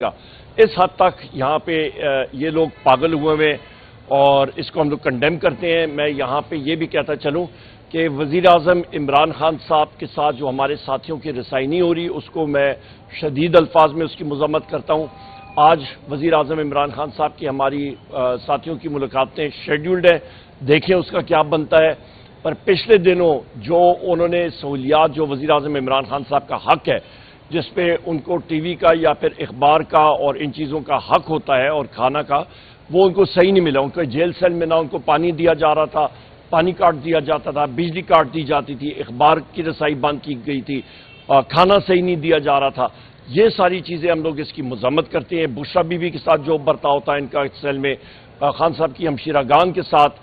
اس حد تک یہاں پہ یہ لوگ پاگل ہوئے ہوئے اور اس کو ہم لوگ کنڈیم کرتے ہیں۔ میں یہاں پہ یہ بھی کہتا چلوں کہ وزیر اعظم عمران خان صاحب کے ساتھ جو ہمارے ساتھیوں کی رسائی نہیں ہو رہی، اس کو میں شدید الفاظ میں اس کی مذمت کرتا ہوں۔ آج وزیر اعظم عمران خان صاحب کی ہماری ساتھیوں کی ملاقاتیں شیڈیولڈ ہیں، دیکھیں اس کا کیا بنتا ہے۔ پر پچھلے دنوں جو انہوں نے سہولیات جو وزیر اعظم عمران خان صاحب کا حق ہے، جس پہ ان کو ٹی وی کا یا پھر اخبار کا اور ان چیزوں کا حق ہوتا ہے اور کھانا کا، وہ ان کو صحیح نہیں ملا۔ ان کو جیل سیل میں نہ ان کو پانی دیا جا رہا تھا، پانی کاٹ دیا جاتا تھا، بجلی کاٹ دی جاتی تھی، اخبار کی رسائی بند کی گئی تھی، کھانا صحیح نہیں دیا جا رہا تھا۔ یہ ساری چیزیں ہم لوگ اس کی مذمت کرتے ہیں۔ بشرا بی بی کے ساتھ جو برتاؤ ہوتا ہے ان کا سیل میں، خان صاحب کی ہمشیرہ گان کے ساتھ،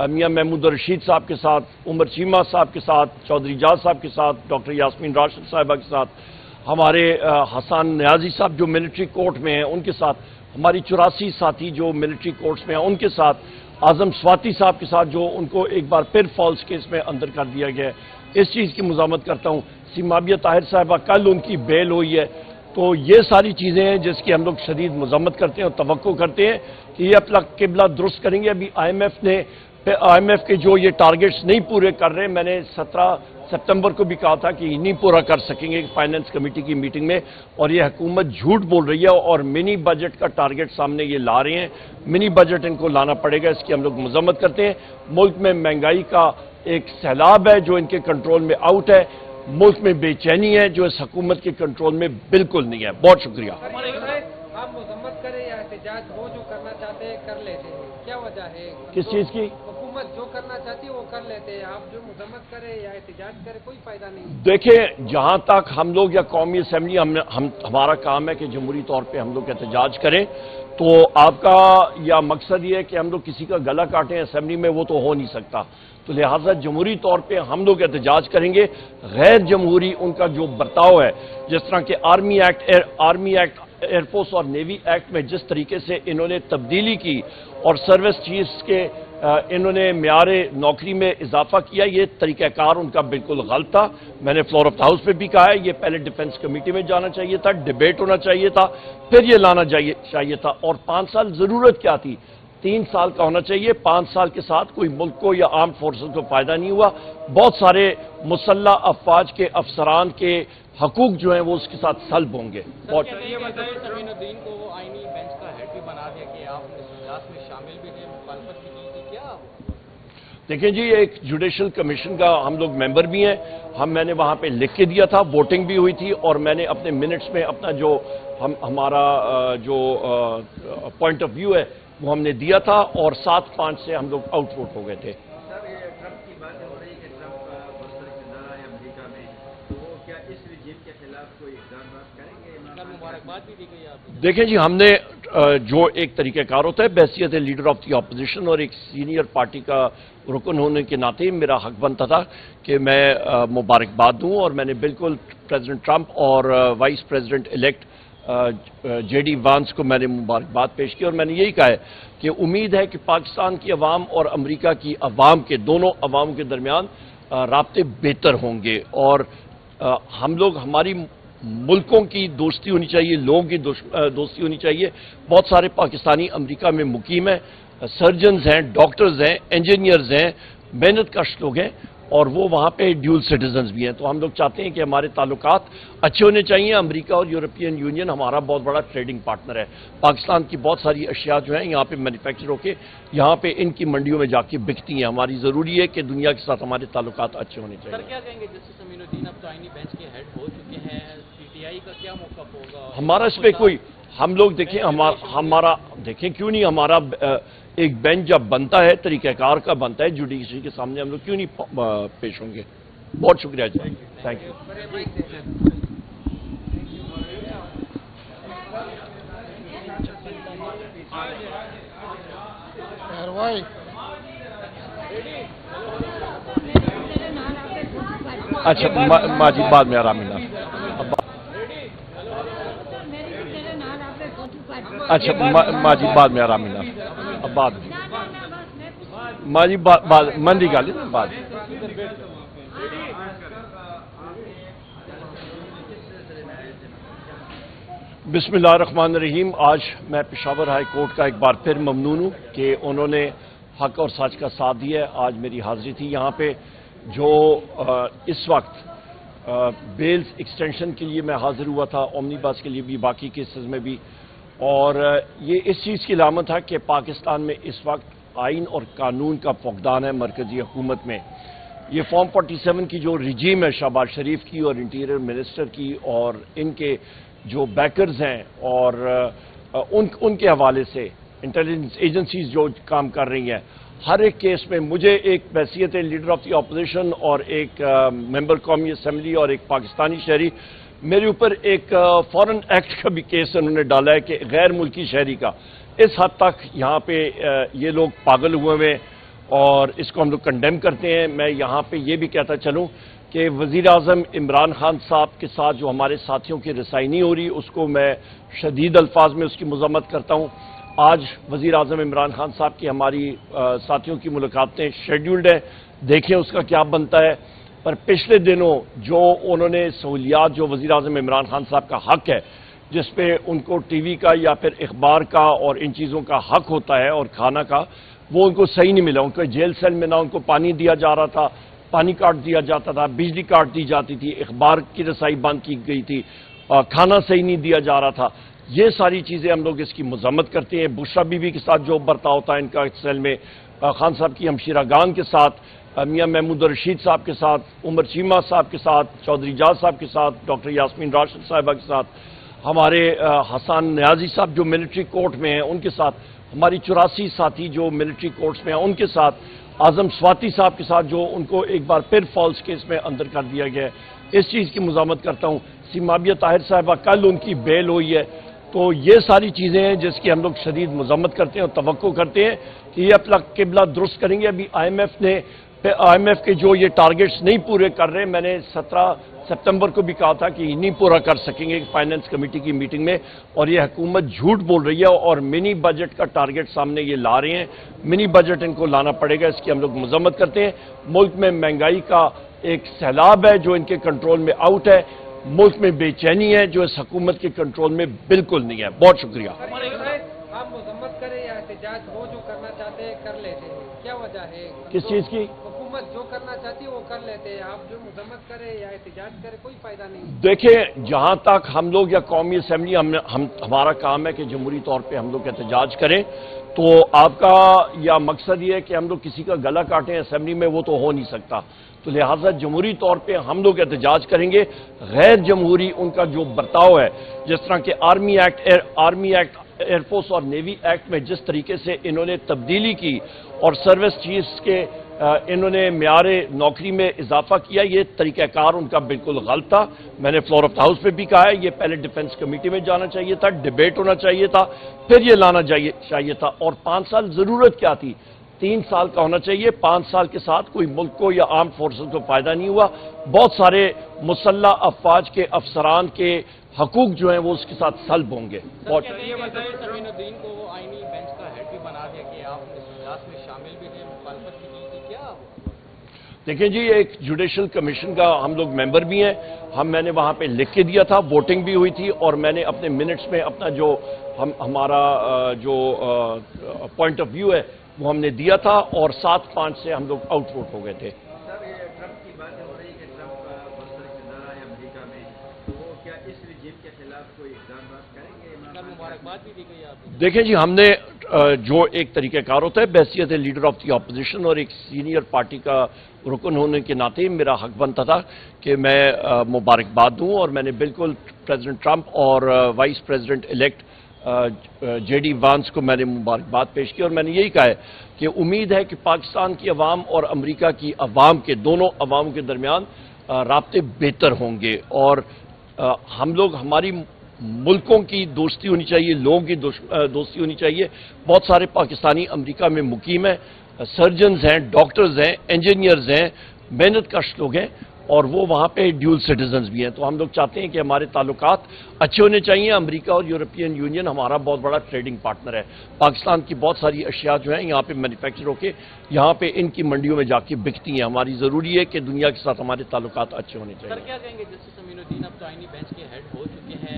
میاں محمود رشید صاحب کے ساتھ، عمر چیمہ صاحب کے ساتھ، چودھری جاز صاحب کے ساتھ، ڈاکٹر یاسمین راشد صاحبہ کے ساتھ، ہمارے حسان نیازی صاحب جو ملٹری کورٹ میں ہیں ان کے ساتھ، ہماری 84 ساتھی جو ملٹری کورٹس میں ہیں ان کے ساتھ، اعظم سواتی صاحب کے ساتھ جو ان کو ایک بار پھر فالس کیس میں اندر کر دیا گیا ہے، اس چیز کی مذمت کرتا ہوں۔ سیمابیہ طاہر صاحبہ کل ان کی بیل ہوئی ہے، تو یہ ساری چیزیں ہیں جس کی ہم لوگ شدید مذمت کرتے ہیں اور توقع کرتے ہیں کہ یہ اپنا قبلہ درست کریں گے۔ ابھی آئی ایم ایف کے جو یہ ٹارگٹس نہیں پورے کر رہے، میں نے 17 ستمبر کو بھی کہا تھا کہ یہ نہیں پورا کر سکیں گے فائنانس کمیٹی کی میٹنگ میں، اور یہ حکومت جھوٹ بول رہی ہے اور منی بجٹ کا ٹارگٹ سامنے یہ لا رہے ہیں۔ منی بجٹ ان کو لانا پڑے گا، اس کی ہم لوگ مذمت کرتے ہیں۔ ملک میں مہنگائی کا ایک سیلاب ہے جو ان کے کنٹرول میں آؤٹ ہے، ملک میں بے چینی ہے جو اس حکومت کے کنٹرول میں بالکل نہیں ہے۔ بہت شکریہ۔ آپ مذمت کریں یا احتجاج، وہ جو کرنا چاہتے ہیں کر لیتے ہیں، کیا وجہ ہے؟ کس چیز کی؟ حکومت جو کرنا چاہتی ہے وہ کر لیتے ہیں، آپ جو مذمت کریں یا احتجاج کریں کوئی فائدہ نہیں۔ دیکھیں، جہاں تک ہم لوگ یا قومی اسمبلی ہمارا کام ہے کہ جمہوری طور پہ ہم لوگ احتجاج کریں، تو آپ کا یا مقصد یہ ہے کہ ہم لوگ کسی کا گلا کاٹیں اسمبلی میں، وہ تو ہو نہیں سکتا۔ تو لہٰذا جمہوری طور پہ ہم لوگ احتجاج کریں گے۔ غیر جمہوری ان کا جو برتاؤ ہے، جس طرح کہ آرمی ایکٹ، ایئر فورس اور نیوی ایکٹ میں جس طریقے سے انہوں نے تبدیلی کی اور سروس چیفز کے انہوں نے معیار نوکری میں اضافہ کیا، یہ طریقہ کار ان کا بالکل غلط تھا۔ میں نے فلور آف دا ہاؤس پہ بھی کہا ہے، یہ پہلے ڈیفنس کمیٹی میں جانا چاہیے تھا، ڈیبیٹ ہونا چاہیے تھا، پھر یہ لانا چاہیے تھا۔ اور 5 سال ضرورت کیا تھی؟ 3 سال کا ہونا چاہیے۔ 5 سال کے ساتھ کوئی ملک کو یا آرم فورسز کو فائدہ نہیں ہوا۔ بہت سارے مسلح افواج کے افسران کے حقوق جو ہیں وہ اس کے ساتھ سلب ہوں گے۔ سمین الدین کو وہ آئینی بینچ کا ہیڈ بھی بنا دیا کہ آپ اس اجلاس میں شامل بھی تھے، مخالفت بھی کی تھی، کیا؟ دیکھیں جی، ایک جوڈیشل کمیشن کا ہم لوگ ممبر بھی ہیں، میں نے وہاں پہ لکھ کے دیا تھا، ووٹنگ بھی ہوئی تھی، اور میں نے اپنے منٹس میں اپنا جو ہمارا جو پوائنٹ آف ویو ہے وہ ہم نے دیا تھا، اور 7-5 سے ہم لوگ آؤٹ ووٹ ہو گئے تھے۔ سر، یہ ٹرمپ کی باتیں ہو رہی ہے کہ ٹرمپ برسر اقتدار ہے امریکہ میں، تو وہ کیا اس رجیم کے خلاف کوئی اقدامات کریں گے؟ مبارکباد بھی دی گئی آپ کو؟ دیکھیں جی، ہم نے جو ایک طریقہ کار ہوتا ہے بحیثیت لیڈر آف دی اپوزیشن اور ایک سینئر پارٹی کا رکن ہونے کے ناطے میرا حق بنتا تھا کہ میں مبارکباد دوں، اور میں نے بالکل پریزیڈنٹ ٹرمپ اور vice president elect J D once کو میں نے مبارکباد پیش کی، اور میں نے یہی کہا ہے کہ امید ہے کہ پاکستان کی عوام اور امریکہ کی عوام کے دونوں عواموں کے درمیان رابطے بہتر ہوں گے، اور ہم لوگ ہماری ملکوں کی دوستی ہونی چاہیے، لوگوں کی دوستی ہونی چاہیے۔ بہت سارے پاکستانی امریکہ میں مقیم ہیں، سرجنز ہیں، ڈاکٹرز ہیں، انجینئرز ہیں، محنت کش لوگ ہیں، اور وہ وہاں پہ ڈیول سٹیزنز بھی ہیں۔ تو ہم لوگ چاہتے ہیں کہ ہمارے تعلقات اچھے ہونے چاہیے۔ امریکہ اور یورپین یونین ہمارا بہت بڑا ٹریڈنگ پارٹنر ہے۔ پاکستان کی بہت ساری اشیاء جو ہیں یہاں پہ مینوفیکچر ہو کے یہاں پہ ان کی منڈیوں میں جا کے بکتی ہیں۔ ہماری ضروری ہے کہ دنیا کے ساتھ ہمارے تعلقات اچھے ہونے چاہیے۔ سر، کیا کہیں گے جسٹس سمین الدین اب تو آئینی بینچ کے ہیڈ ہو چکے ہیں، پی ٹی آئی کا کیا موقف ہوگا؟ ہمارا اس پہ کوئی، ہم لوگ دیکھیں ہمارا دیکھیں کیوں نہیں، ہمارا ایک بینچ جب بنتا ہے طریقہ کار کا بنتا ہے جوڈیشری کے سامنے، ہم لوگ کیوں نہیں پیش ہوں گے۔ بہت شکریہ جی، تھینک یو۔ اچھا ماجد بعد میں آرام ملا۔ اچھا ماجد بعد میں آرام ملا، اب بعد میں ماجد بعد مندی گالی نا بعد بسم اللہ الرحمن الرحیم. آج میں پشاور ہائی کورٹ کا ایک بار پھر ممنون ہوں کہ انہوں نے حق اور سچ کا ساتھ دیا. آج میری حاضری تھی یہاں پہ. جو اس وقت بیلز ایکسٹینشن کے لیے میں حاضر ہوا تھا, اومنی بس کے لیے بھی, باقی کیسز میں بھی, اور یہ اس چیز کی علامت ہے کہ پاکستان میں اس وقت آئین اور قانون کا فقدان ہے مرکزی حکومت میں. یہ فارم 47 کی جو رجیم ہے شہباز شریف کی اور انٹیریئر منسٹر کی اور ان کے جو بیکرز ہیں اور ان کے حوالے سے انٹیلیجنس ایجنسیز جو کام کر رہی ہیں, ہر ایک کیس میں مجھے ایک بحیثیت لیڈر آف دی اپوزیشن اور ایک ممبر قومی اسمبلی اور ایک پاکستانی شہری, میرے اوپر ایک فورن ایکٹ کا بھی کیس انہوں نے ڈالا ہے کہ غیر ملکی شہری کا. اس حد تک یہاں پہ یہ لوگ پاگل ہوئے ہیں اور اس کو ہم لوگ کنڈیم کرتے ہیں. میں یہاں پہ یہ بھی کہتا چلوں کہ وزیر اعظم عمران خان صاحب کے ساتھ جو ہمارے ساتھیوں کی رسائی نہیں ہو رہی, اس کو میں شدید الفاظ میں اس کی مذمت کرتا ہوں. آج وزیر اعظم عمران خان صاحب کی ہماری ساتھیوں کی ملاقاتیں شیڈیولڈ ہیں, دیکھیں اس کا کیا بنتا ہے. پر پچھلے دنوں جو انہوں نے سہولیات جو وزیر اعظم عمران خان صاحب کا حق ہے, جس پہ ان کو ٹی وی کا یا پھر اخبار کا اور ان چیزوں کا حق ہوتا ہے اور کھانا کا, وہ ان کو صحیح نہیں ملا. ان کو جیل سیل میں نہ ان کو پانی دیا جا رہا تھا, پانی کاٹ دیا جاتا تھا, بجلی کاٹ دی جاتی تھی, اخبار کی رسائی بند کی گئی تھی, کھانا صحیح نہیں دیا جا رہا تھا. یہ ساری چیزیں ہم لوگ اس کی مذمت کرتے ہیں. بشرا بی بی کے ساتھ جو برتاؤ ہوتا ہے ان کا سیل میں, خان صاحب کی ہمشیرہ گان کے ساتھ, میاں محمود رشید صاحب کے ساتھ, عمر چیمہ صاحب کے ساتھ, چودھری جاز صاحب کے ساتھ, ڈاکٹر یاسمین راشد صاحبہ کے ساتھ, ہمارے حسان نیازی صاحب جو ملٹری کورٹ میں ہیں ان کے ساتھ, ہماری 84 ساتھی جو ملٹری کورٹس میں ہیں ان کے ساتھ, اعظم سواتی صاحب کے ساتھ جو ان کو ایک بار پھر فالس کیس میں اندر کر دیا گیا ہے. اس چیز کی مذمت کرتا ہوں. سیمابیہ طاہر صاحبہ کل ان کی بیل ہوئی ہے. تو یہ ساری چیزیں ہیں جس کی ہم لوگ شدید مذمت کرتے ہیں اور توقع کرتے ہیں کہ یہ اپنا قبلہ درست کریں گے. ابھی آئی ایم ایف کے جو یہ ٹارگٹس نہیں پورے کر رہے, میں نے 17 سپتمبر کو بھی کہا تھا کہ یہ نہیں پورا کر سکیں گے فائنانس کمیٹی کی میٹنگ میں, اور یہ حکومت جھوٹ بول رہی ہے اور منی بجٹ کا ٹارگٹ سامنے یہ لا رہے ہیں. منی بجٹ ان کو لانا پڑے گا, اس کی ہم لوگ مذمت کرتے ہیں. ملک میں مہنگائی کا ایک سیلاب ہے جو ان کے کنٹرول میں آؤٹ ہے. ملک میں بے چینی ہے جو اس حکومت کے کنٹرول میں بالکل نہیں ہے. بہت شکریہ. آپ مذمت کریں یا احتجاج وہ جو کرنا چاہتے ہیں کر لیتے ہیں, کیا وجہ ہے؟ کس چیز کی؟ حکومت جو کرنا چاہتی ہے وہ کر لیتے ہیں, آپ جو مذمت کریں یا احتجاج کریں کوئی فائدہ نہیں. دیکھیں, جہاں تک ہم لوگ یا قومی اسمبلی ہمارا کام ہے کہ جمہوری طور پہ ہم لوگ احتجاج کریں, تو آپ کا یا مقصد یہ ہے کہ ہم لوگ کسی کا گلا کاٹیں اسمبلی میں, وہ تو ہو نہیں سکتا. تو لہٰذا جمہوری طور پہ ہم لوگ احتجاج کریں گے. غیر جمہوری ان کا جو برتاؤ ہے, جس طرح کہ آرمی ایکٹ, ایئر فورس اور نیوی ایکٹ میں جس طریقے سے انہوں نے تبدیلی کی اور سروس چیفز کے انہوں نے معیار نوکری میں اضافہ کیا, یہ طریقہ کار ان کا بالکل غلط تھا. میں نے فلور آف دا ہاؤس پہ بھی کہا ہے, یہ پہلے ڈیفنس کمیٹی میں جانا چاہیے تھا, ڈیبیٹ ہونا چاہیے تھا, پھر یہ لانا چاہیے تھا. اور 5 سال ضرورت کیا تھی؟ 3 سال کا ہونا چاہیے. 5 سال کے ساتھ کوئی ملک کو یا آرم فورسز کو فائدہ نہیں ہوا. بہت سارے مسلح افواج کے افسران کے حقوق جو ہیں وہ اس کے ساتھ سلب ہوں گے. امین الدین کو وہ آئینی بینچ کا ہیڈ بھی بنا دیا کہ آپ اس اجلاس میں شامل بھی تھے, مخالفت کی تھی, کیا؟ دیکھیں جی, ایک جوڈیشل کمیشن کا ہم لوگ ممبر بھی ہیں. میں نے وہاں پہ لکھ کے دیا تھا, ووٹنگ بھی ہوئی تھی, اور میں نے اپنے منٹس میں اپنا جو ہمارا جو پوائنٹ آف ویو ہے وہ ہم نے دیا تھا, اور 7-5 سے ہم لوگ آؤٹ ووٹ ہو گئے تھے. سر, یہ ٹرمپ کی باتیں ہو رہی کہ ٹرمپ برسر چندرا ہے امریکہ میں, تو وہ کیا اس رجیم کے خلاف کوئی اقدامات کریں گے؟ مبارکباد بھی دی گئی آپ. دیکھیں جی, ہم نے جو ایک طریقہ کار ہوتا ہے بحیثیت لیڈر آف دی اپوزیشن اور ایک سینئر پارٹی کا رکن ہونے کے ناطے میرا حق بنتا تھا کہ میں مبارکباد دوں, اور میں نے بالکل پریزیڈنٹ ٹرمپ اور vice president elect J D once کو میں نے مبارکباد پیش کی. اور میں نے یہی کہا ہے کہ امید ہے کہ پاکستان کی عوام اور امریکہ کی عوام کے دونوں عواموں کے درمیان رابطے بہتر ہوں گے, اور ہم لوگ ہماری ملکوں کی دوستی ہونی چاہیے, لوگوں کی دوستی ہونی چاہیے. بہت سارے پاکستانی امریکہ میں مقیم ہیں, سرجنز ہیں, ڈاکٹرز ہیں, انجینئرز ہیں, محنت کش لوگ ہیں, اور وہ وہاں پہ ڈیول سٹیزنز بھی ہیں. تو ہم لوگ چاہتے ہیں کہ ہمارے تعلقات اچھے ہونے چاہیے. امریکہ اور یورپین یونین ہمارا بہت بڑا ٹریڈنگ پارٹنر ہے. پاکستان کی بہت ساری اشیاء جو ہیں یہاں پہ مینوفیکچر ہو کے یہاں پہ ان کی منڈیوں میں جا کے بکتی ہیں. ہماری ضروری ہے کہ دنیا کے ساتھ ہمارے تعلقات اچھے ہونے چاہیے. سر, کیا کہیں گے جسٹس امین الدین اب تو آئینی بینچ کے ہیڈ ہو چکے ہیں,